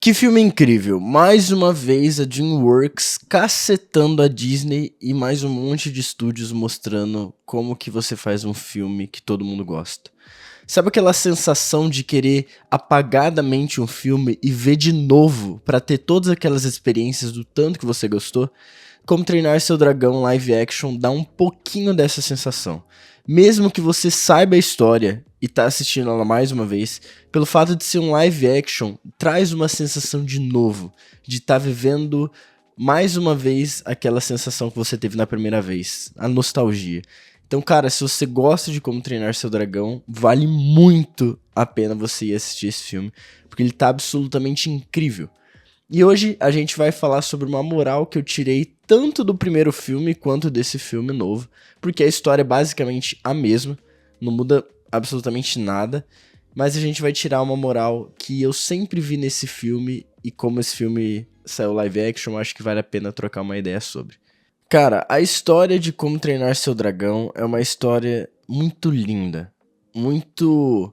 Que filme incrível! Mais uma vez a DreamWorks cacetando a Disney e mais um monte de estúdios mostrando como que você faz um filme que todo mundo gosta. Sabe aquela sensação de querer apagar da mente um filme e ver de novo pra ter todas aquelas experiências do tanto que você gostou? Como Treinar Seu Dragão live action dá um pouquinho dessa sensação. Mesmo que você saiba a história e tá assistindo ela mais uma vez, pelo fato de ser um live action, traz uma sensação de novo, de estar vivendo mais uma vez aquela sensação que você teve na primeira vez, a nostalgia. Então, cara, se você gosta de Como Treinar Seu Dragão, vale muito a pena você ir assistir esse filme, porque ele tá absolutamente incrível. E hoje a gente vai falar sobre uma moral que eu tirei tanto do primeiro filme quanto desse filme novo, porque a história é basicamente a mesma, não muda absolutamente nada, mas a gente vai tirar uma moral que eu sempre vi nesse filme e como esse filme saiu live action, acho que vale a pena trocar uma ideia sobre. Cara, a história de Como Treinar Seu Dragão é uma história muito linda, muito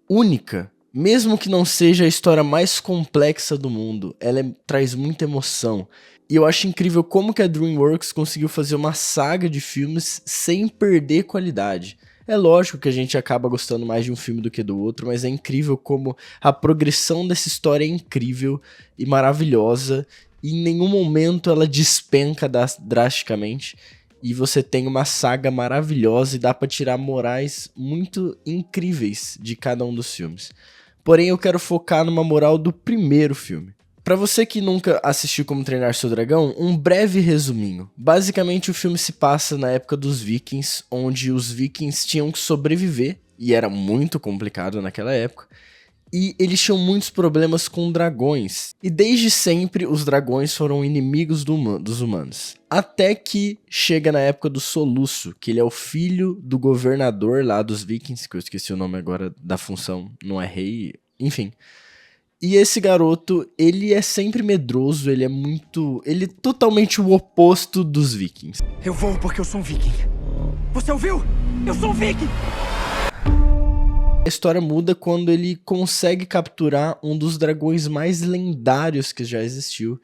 única. Mesmo que não seja a história mais complexa do mundo, ela traz muita emoção. E eu acho incrível como que a DreamWorks conseguiu fazer uma saga de filmes sem perder qualidade. É lógico que a gente acaba gostando mais de um filme do que do outro, mas é incrível como a progressão dessa história é incrível e maravilhosa, e em nenhum momento ela despenca drasticamente. E você tem uma saga maravilhosa e dá pra tirar morais muito incríveis de cada um dos filmes. Porém, eu quero focar numa moral do primeiro filme. Pra você que nunca assistiu Como Treinar Seu Dragão, um breve resuminho. Basicamente, o filme se passa na época dos Vikings, onde os Vikings tinham que sobreviver, e era muito complicado naquela época, e eles tinham muitos problemas com dragões. E desde sempre, os dragões foram inimigos dos humanos. Até que chega na época do Soluço, que ele é o filho do governador lá dos Vikings, que eu esqueci o nome agora da função, não é rei, enfim. E esse garoto, ele é sempre medroso, ele é totalmente o oposto dos Vikings. Eu vou porque eu sou um viking. Você ouviu? Eu sou um viking! A história muda quando ele consegue capturar um dos dragões mais lendários que já existiu.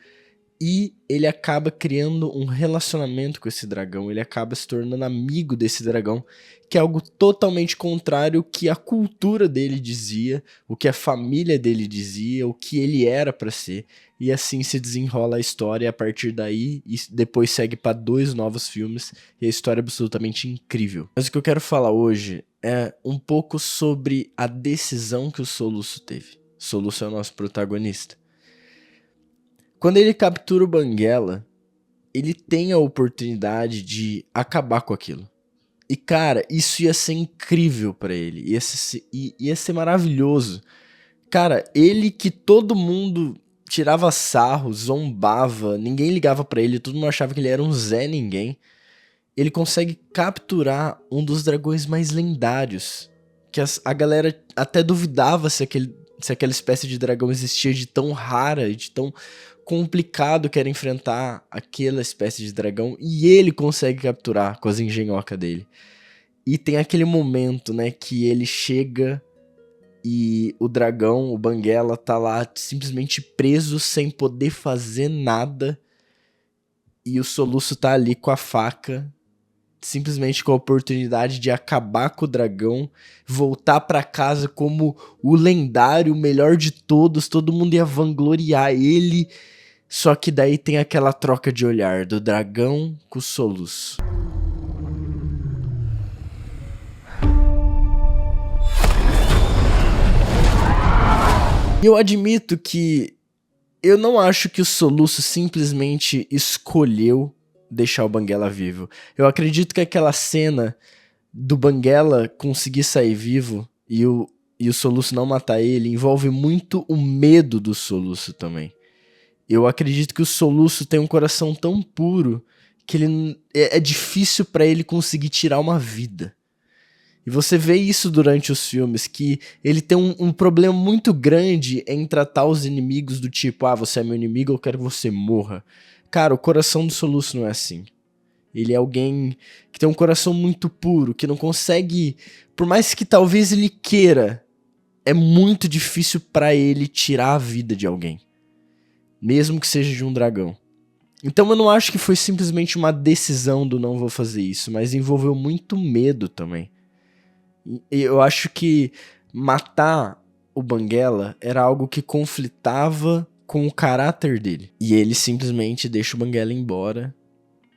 E ele acaba criando um relacionamento com esse dragão, ele acaba se tornando amigo desse dragão, que é algo totalmente contrário ao que a cultura dele dizia, o que a família dele dizia, o que ele era pra ser. E assim se desenrola a história a partir daí, e depois segue para 2 novos filmes, e a história é absolutamente incrível. Mas o que eu quero falar hoje é um pouco sobre a decisão que o Soluço teve. Soluço é o nosso protagonista. Quando ele captura o Banguela, ele tem a oportunidade de acabar com aquilo. E cara, isso ia ser incrível pra ele, ia ser maravilhoso. Cara, ele que todo mundo tirava sarro, zombava, ninguém ligava pra ele, todo mundo achava que ele era um Zé Ninguém. Ele consegue capturar um dos dragões mais lendários, que a galera até duvidava se aquela espécie de dragão existia, de tão rara e de tão complicado que era enfrentar aquela espécie de dragão, e ele consegue capturar com as engenhocas dele. E tem aquele momento, né, que ele chega e o dragão, o Banguela, tá lá simplesmente preso, sem poder fazer nada, e o Soluço tá ali com a faca, simplesmente com a oportunidade de acabar com o dragão, voltar pra casa como o lendário, o melhor de todos, todo mundo ia vangloriar ele. Só que daí tem aquela troca de olhar do dragão com o Soluço. Eu admito que eu não acho que o Soluço simplesmente escolheu deixar o Banguela vivo. Eu acredito que aquela cena do Banguela conseguir sair vivo e o Soluço não matar ele envolve muito o medo do Soluço também. Eu acredito que o Soluço tem um coração tão puro que é difícil pra ele conseguir tirar uma vida. E você vê isso durante os filmes, que ele tem um problema muito grande em tratar os inimigos do tipo, ah, você é meu inimigo, eu quero que você morra. Cara, o coração do Soluço não é assim. Ele é alguém que tem um coração muito puro, que não consegue, por mais que talvez ele queira, é muito difícil pra ele tirar a vida de alguém. mesmo que seja de um dragão. Então eu não acho que foi simplesmente uma decisão do não vou fazer isso, mas envolveu muito medo também. E eu acho que matar o Banguela era algo que conflitava com o caráter dele. E ele simplesmente deixa o Banguela embora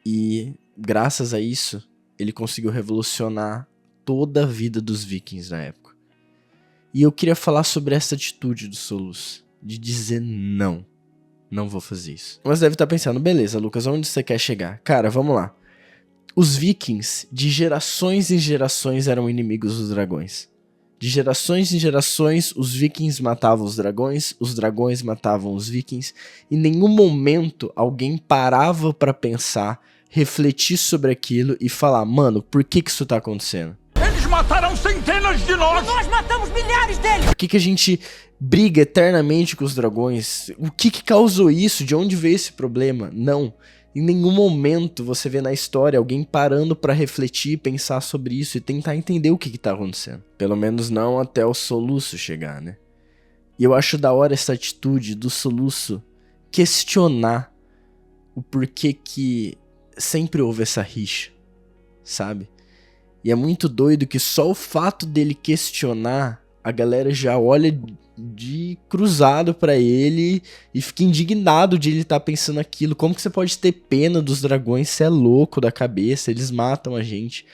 e, graças a isso, ele conseguiu revolucionar toda a vida dos vikings na época. E eu queria falar sobre essa atitude do Soluço, de dizer não. Não vou fazer isso. Mas deve estar pensando, beleza, Lucas, onde você quer chegar? Cara, vamos lá. Os vikings, de gerações em gerações, eram inimigos dos dragões. De gerações em gerações, os vikings matavam os dragões matavam os vikings. Em nenhum momento alguém parava pra pensar, refletir sobre aquilo e falar, mano, por que isso tá acontecendo? Eles mataram centenas de nós! E nós matamos milhares deles! Por que a gente briga eternamente com os dragões? O que causou isso? De onde veio esse problema? Não. Em nenhum momento você vê na história alguém parando pra refletir, pensar sobre isso e tentar entender o que tá acontecendo. Pelo menos não até o Soluço chegar, né? E eu acho da hora essa atitude do Soluço questionar o porquê que sempre houve essa rixa, sabe? E é muito doido que só o fato dele questionar, a galera já olha de cruzado pra ele e fica indignado de ele estar pensando aquilo. Como que você pode ter pena dos dragões? Você é louco da cabeça, eles matam a gente.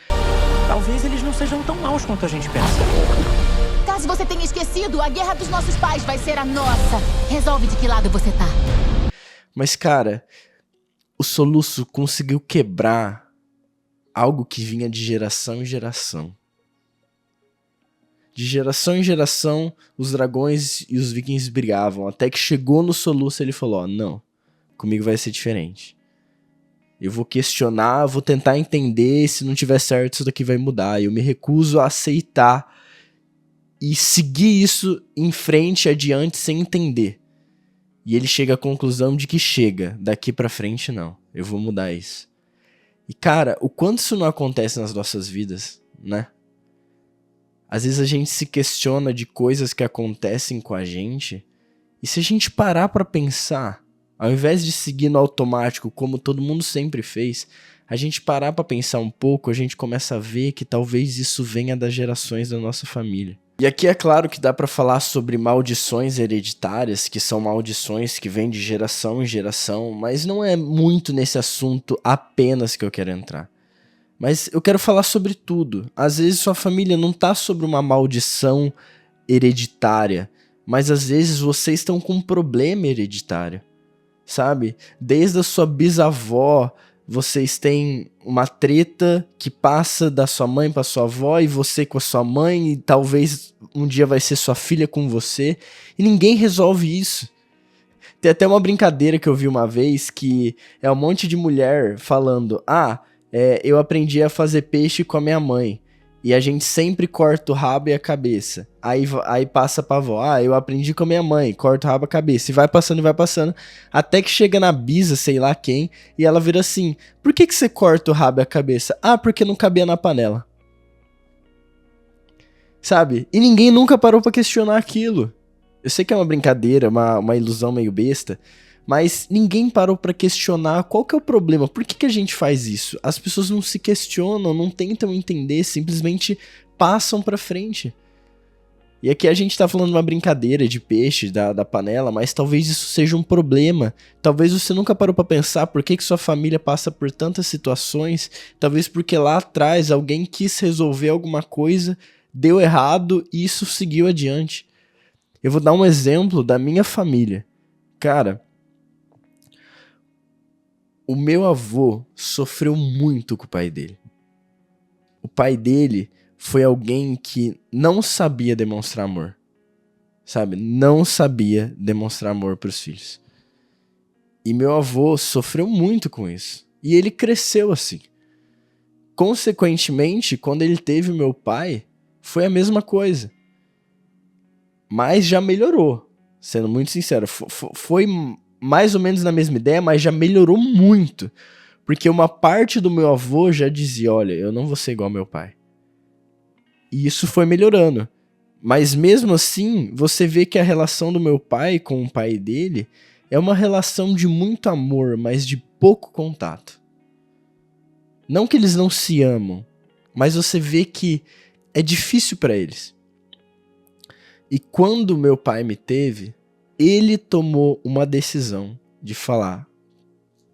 Talvez eles não sejam tão maus quanto a gente pensa. Caso você tenha esquecido, a guerra dos nossos pais vai ser a nossa. Resolve de que lado você tá. Mas, cara, o Soluço conseguiu quebrar algo que vinha de geração em geração. De geração em geração, os dragões e os vikings brigavam, até que chegou no Soluço e ele falou, ó, não, comigo vai ser diferente. Eu vou questionar, vou tentar entender, se não tiver certo isso daqui vai mudar. Eu me recuso a aceitar e seguir isso em frente, adiante, sem entender. E ele chega à conclusão de que chega, daqui pra frente não, eu vou mudar isso. E cara, o quanto isso não acontece nas nossas vidas, né? Às vezes a gente se questiona de coisas que acontecem com a gente, e se a gente parar pra pensar, ao invés de seguir no automático como todo mundo sempre fez, a gente parar pra pensar um pouco, a gente começa a ver que talvez isso venha das gerações da nossa família. E aqui é claro que dá pra falar sobre maldições hereditárias, que são maldições que vêm de geração em geração, mas não é muito nesse assunto apenas que eu quero entrar. Mas eu quero falar sobre tudo. Às vezes sua família não tá sobre uma maldição hereditária, mas às vezes vocês estão com um problema hereditário, sabe? Desde a sua bisavó, vocês têm uma treta que passa da sua mãe pra sua avó e você com a sua mãe, e talvez um dia vai ser sua filha com você, e ninguém resolve isso. Tem até uma brincadeira que eu vi uma vez que é um monte de mulher falando, eu aprendi a fazer peixe com a minha mãe. E a gente sempre corta o rabo e a cabeça. Aí passa pra avó. Eu aprendi com a minha mãe. Corta o rabo e a cabeça. E vai passando. Até que chega na bisa, sei lá quem. E ela vira assim. Por que você corta o rabo e a cabeça? Porque não cabia na panela. Sabe? E ninguém nunca parou pra questionar aquilo. Eu sei que é uma brincadeira, uma ilusão meio besta. Mas ninguém parou pra questionar qual que é o problema, por que a gente faz isso? As pessoas não se questionam, não tentam entender, simplesmente passam pra frente. E aqui a gente tá falando uma brincadeira de peixe, da panela, mas talvez isso seja um problema. Talvez você nunca parou pra pensar por que sua família passa por tantas situações, talvez porque lá atrás alguém quis resolver alguma coisa, deu errado e isso seguiu adiante. Eu vou dar um exemplo da minha família. Cara, o meu avô sofreu muito com o pai dele. O pai dele foi alguém que não sabia demonstrar amor. Sabe? Não sabia demonstrar amor para os filhos. E meu avô sofreu muito com isso. E ele cresceu assim. Consequentemente, quando ele teve meu pai, foi a mesma coisa. Mas já melhorou. Sendo muito sincero, foi mais ou menos na mesma ideia, mas já melhorou muito. Porque uma parte do meu avô já dizia, olha, eu não vou ser igual ao meu pai. E isso foi melhorando. Mas mesmo assim, você vê que a relação do meu pai com o pai dele É uma relação de muito amor, mas de pouco contato. Não que eles não se amam, mas você vê que é difícil pra eles. E quando meu pai me teve, ele tomou uma decisão de falar: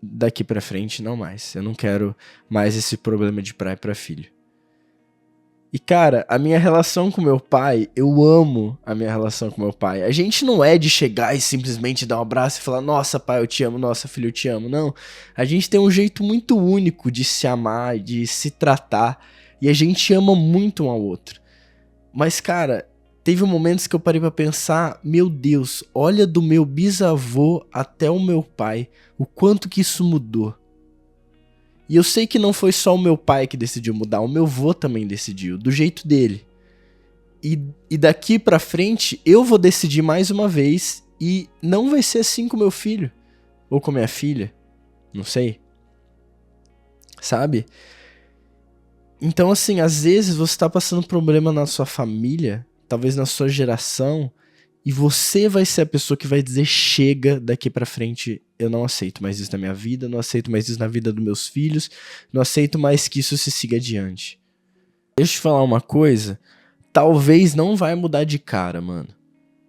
daqui pra frente não mais, eu não quero mais esse problema de pai pra filho. E cara, a minha relação com meu pai, eu amo a minha relação com meu pai. A gente não é de chegar e simplesmente dar um abraço e falar: nossa pai, eu te amo, nossa filho, eu te amo. Não, a gente tem um jeito muito único de se amar, de se tratar, e a gente ama muito um ao outro. Mas cara, teve momentos que eu parei pra pensar: meu Deus, olha do meu bisavô até o meu pai, o quanto que isso mudou. E eu sei que não foi só o meu pai que decidiu mudar, o meu vô também decidiu, do jeito dele. E daqui pra frente eu vou decidir mais uma vez, e não vai ser assim com meu filho, ou com minha filha, não sei. Sabe? Então assim, às vezes você tá passando problema na sua família, talvez na sua geração, e você vai ser a pessoa que vai dizer: chega, daqui pra frente eu não aceito mais isso na minha vida, não aceito mais isso na vida dos meus filhos, não aceito mais que isso se siga adiante. Deixa eu te falar uma coisa, talvez não vai mudar de cara, mano.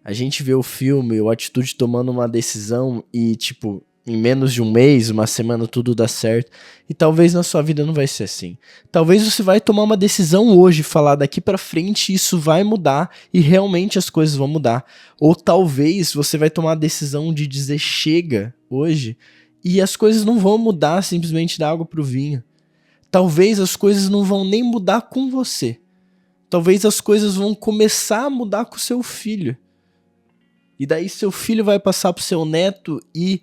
A gente vê o filme, o Atitude tomando uma decisão e, tipo, em menos de um mês, uma semana, tudo dá certo. E talvez na sua vida não vai ser assim. Talvez você vai tomar uma decisão hoje, falar: daqui pra frente isso vai mudar e realmente as coisas vão mudar. Ou talvez você vai tomar a decisão de dizer chega hoje e as coisas não vão mudar simplesmente da água pro vinho. Talvez as coisas não vão nem mudar com você. Talvez as coisas vão começar a mudar com o seu filho. E daí seu filho vai passar pro seu neto e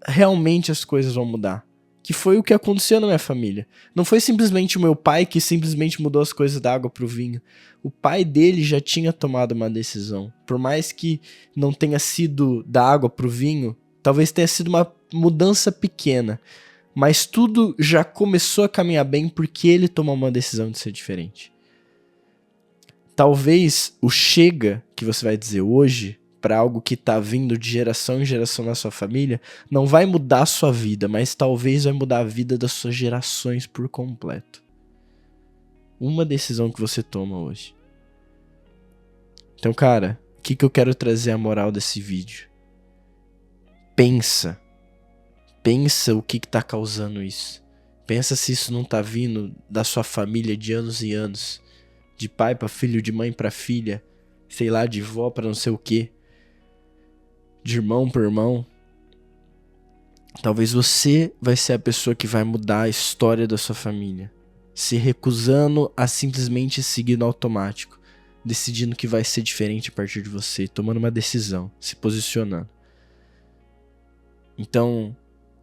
realmente as coisas vão mudar. Que foi o que aconteceu na minha família. Não foi simplesmente o meu pai que simplesmente mudou as coisas da água pro vinho. O pai dele já tinha tomado uma decisão. Por mais que não tenha sido da água pro vinho, talvez tenha sido uma mudança pequena. Mas tudo já começou a caminhar bem porque ele tomou uma decisão de ser diferente. Talvez o chega que você vai dizer hoje para algo que tá vindo de geração em geração na sua família, não vai mudar a sua vida, mas talvez vai mudar a vida das suas gerações por completo. Uma decisão que você toma hoje. Então, cara, o que eu quero trazer a moral desse vídeo? Pensa o que tá causando isso. Pensa se isso não tá vindo da sua família de anos e anos. De pai pra filho, de mãe pra filha, sei lá, de vó pra não sei o quê. De irmão por irmão. Talvez você vai ser a pessoa que vai mudar a história da sua família. Se recusando a simplesmente seguir no automático. Decidindo que vai ser diferente a partir de você. Tomando uma decisão. Se posicionando. Então,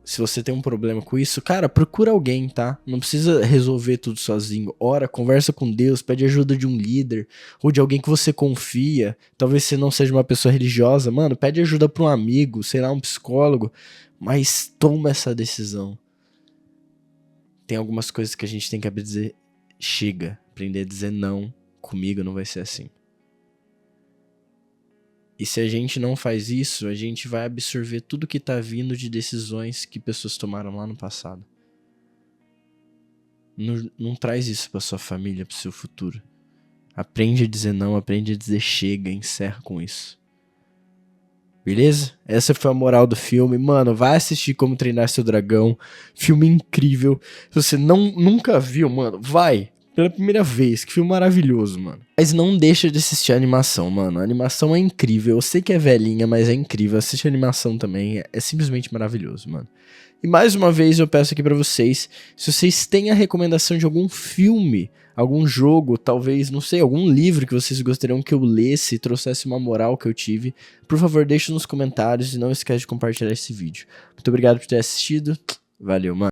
se você tem um problema com isso, cara, procura alguém, tá? Não precisa resolver tudo sozinho. Ora, conversa com Deus, pede ajuda de um líder ou de alguém que você confia. Talvez você não seja uma pessoa religiosa, mano, pede ajuda pra um amigo, sei lá, um psicólogo, mas toma essa decisão. Tem algumas coisas que a gente tem que aprender a dizer chega, aprender a dizer não, comigo não vai ser assim. E se a gente não faz isso, a gente vai absorver tudo que tá vindo de decisões que pessoas tomaram lá no passado. Não traz isso pra sua família, pro seu futuro. Aprende a dizer não, aprende a dizer chega, encerra com isso. Beleza? Essa foi a moral do filme. Mano, vai assistir Como Treinar Seu Dragão. Filme incrível. Se você nunca viu, mano, vai. Pela primeira vez, que filme maravilhoso, mano. Mas não deixa de assistir a animação, mano. A animação é incrível. Eu sei que é velhinha, mas é incrível. Assiste a animação também. É simplesmente maravilhoso, mano. E mais uma vez eu peço aqui pra vocês, se vocês têm a recomendação de algum filme, algum jogo, talvez, não sei, algum livro que vocês gostariam que eu lesse e trouxesse uma moral que eu tive, por favor, deixe nos comentários e não esquece de compartilhar esse vídeo. Muito obrigado por ter assistido. Valeu, mano.